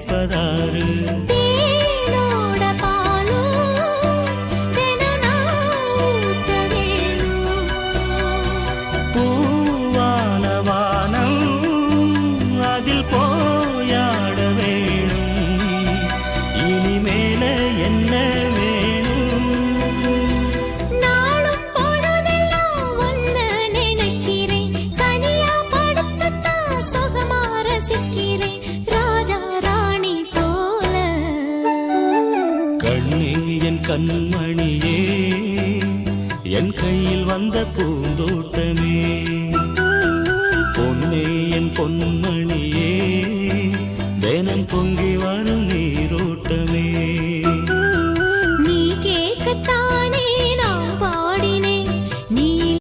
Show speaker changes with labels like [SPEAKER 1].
[SPEAKER 1] கேட்பதாறு கண்மணியே என் கையில் வந்த பூந்தோட்டமே பொன்னே என் பொன்மணியே தினம் பொங்கி வரும் நீரோட்டமே
[SPEAKER 2] நீ கேட்கத்தான்